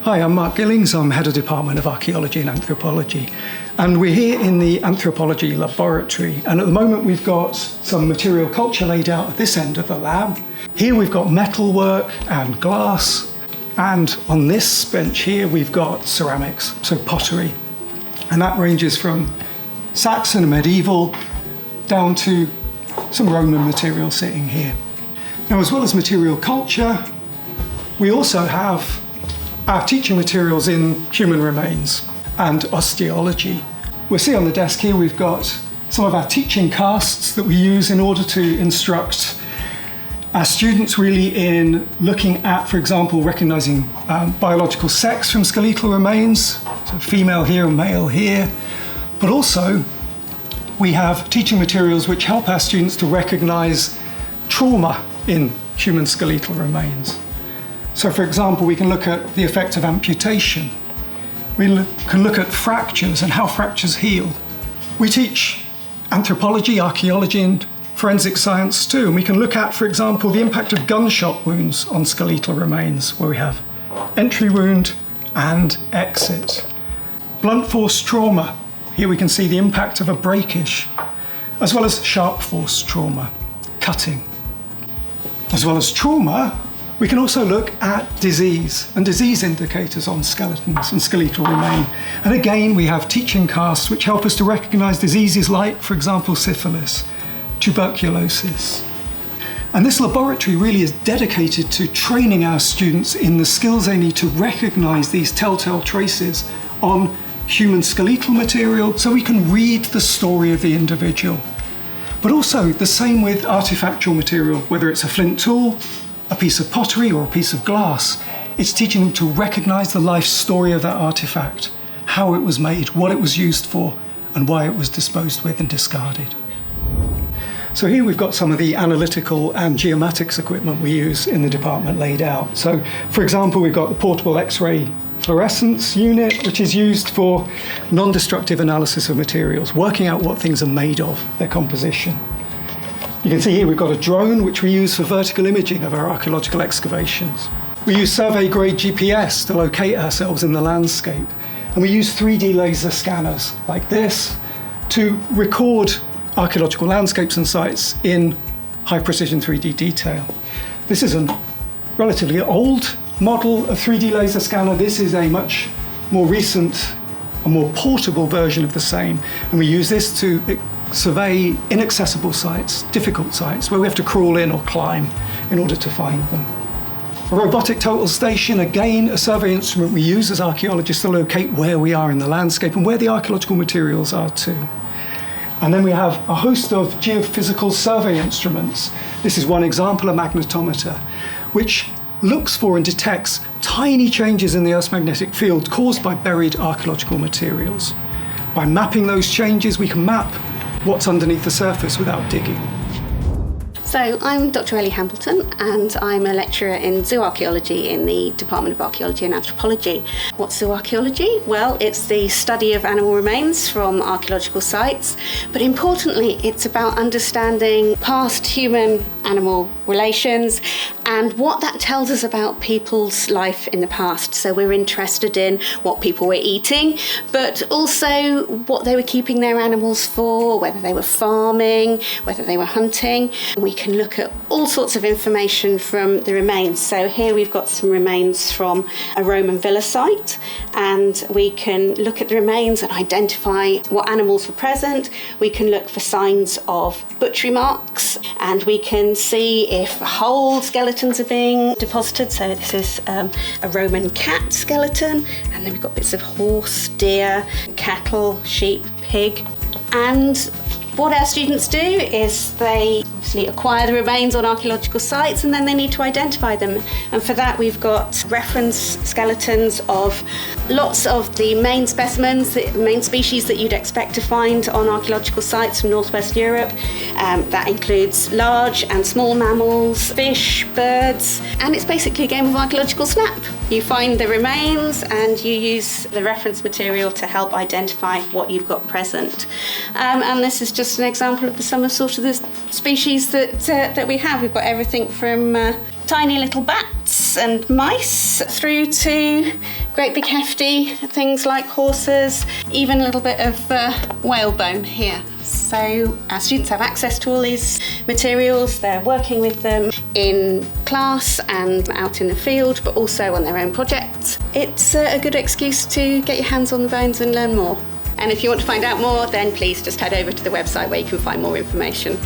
Hi, I'm Mark Gillings. I'm Head of Department of Archaeology and Anthropology. And we're here in the Anthropology Laboratory. And at the moment we've got some material culture laid out at this end of the lab. Here we've got metalwork and glass. And on this bench here we've got ceramics, so pottery. And that ranges from Saxon and medieval down to some Roman material sitting here. Now, as well as material culture, we also have our teaching materials in human remains and osteology. We'll see on the desk here we've got some of our teaching casts that we use in order to instruct our students really in looking at, for example, recognizing biological sex from skeletal remains, so female here and male here, but also we have teaching materials which help our students to recognize trauma in human skeletal remains. So, for example, we can look at the effect of amputation. We can look at fractures and how fractures heal. We teach anthropology, archaeology, and forensic science too. And we can look at, for example, the impact of gunshot wounds on skeletal remains, where we have entry wound and exit. Blunt force trauma. Here we can see the impact of a breakage, as well as sharp force trauma, cutting. As well as trauma, we can also look at disease and disease indicators on skeletons and skeletal remain. And again, we have teaching casts which help us to recognize diseases like, for example, syphilis, tuberculosis. And this laboratory really is dedicated to training our students in the skills they need to recognize these telltale traces on human skeletal material so we can read the story of the individual. But also the same with artifactual material, whether it's a flint tool, a piece of pottery or a piece of glass. It's teaching them to recognize the life story of that artifact, how it was made, what it was used for, and why it was disposed with and discarded. So here we've got some of the analytical and geomatics equipment we use in the department laid out. So, for example, we've got the portable X-ray fluorescence unit, which is used for non-destructive analysis of materials, working out what things are made of, their composition. You can see here we've got a drone which we use for vertical imaging of our archaeological excavations. We use survey-grade GPS to locate ourselves in the landscape. And we use 3D laser scanners like this to record archaeological landscapes and sites in high-precision 3D detail. This is a relatively old model of 3D laser scanner. This is a much more recent, a more portable version of the same. And we use this to survey inaccessible sites, difficult sites, where we have to crawl in or climb in order to find them. A robotic total station, again, a survey instrument we use as archaeologists to locate where we are in the landscape and where the archaeological materials are too. And then we have a host of geophysical survey instruments. This is one example, a magnetometer, which looks for and detects tiny changes in the Earth's magnetic field caused by buried archaeological materials. By mapping those changes, we can map what's underneath the surface without digging. So I'm Dr. Ellie Hambleton and I'm a lecturer in zooarchaeology in the Department of Archaeology and Anthropology. What's zooarchaeology? Well, it's the study of animal remains from archaeological sites, but importantly it's about understanding past human-animal relations and what that tells us about people's life in the past. So we're interested in what people were eating, but also what they were keeping their animals for, whether they were farming, whether they were hunting. We can look at all sorts of information from the remains. So here we've got some remains from a Roman villa site, and we can look at the remains and identify what animals were present. We can look for signs of butchery marks, and we can see if whole skeletons are being deposited. So this is a Roman cat skeleton, and then we've got bits of horse, deer, cattle, sheep, pig. And what our students do is they obviously acquire the remains on archaeological sites, and then they need to identify them. And for that we've got reference skeletons of lots of the main specimens, the main species that you'd expect to find on archaeological sites from Northwest Europe. That includes large and small mammals, fish, birds, and it's basically a game of archaeological snap. You find the remains and you use the reference material to help identify what you've got present. And this is just an example of some of the species that we have. We've got everything from tiny little bats rats and mice through to great big hefty things like horses, even a little bit of whalebone here. So our students have access to all these materials. They're working with them in class and out in the field, but also on their own projects. It's a good excuse to get your hands on the bones and learn more. And if you want to find out more, then please just head over to the website where you can find more information.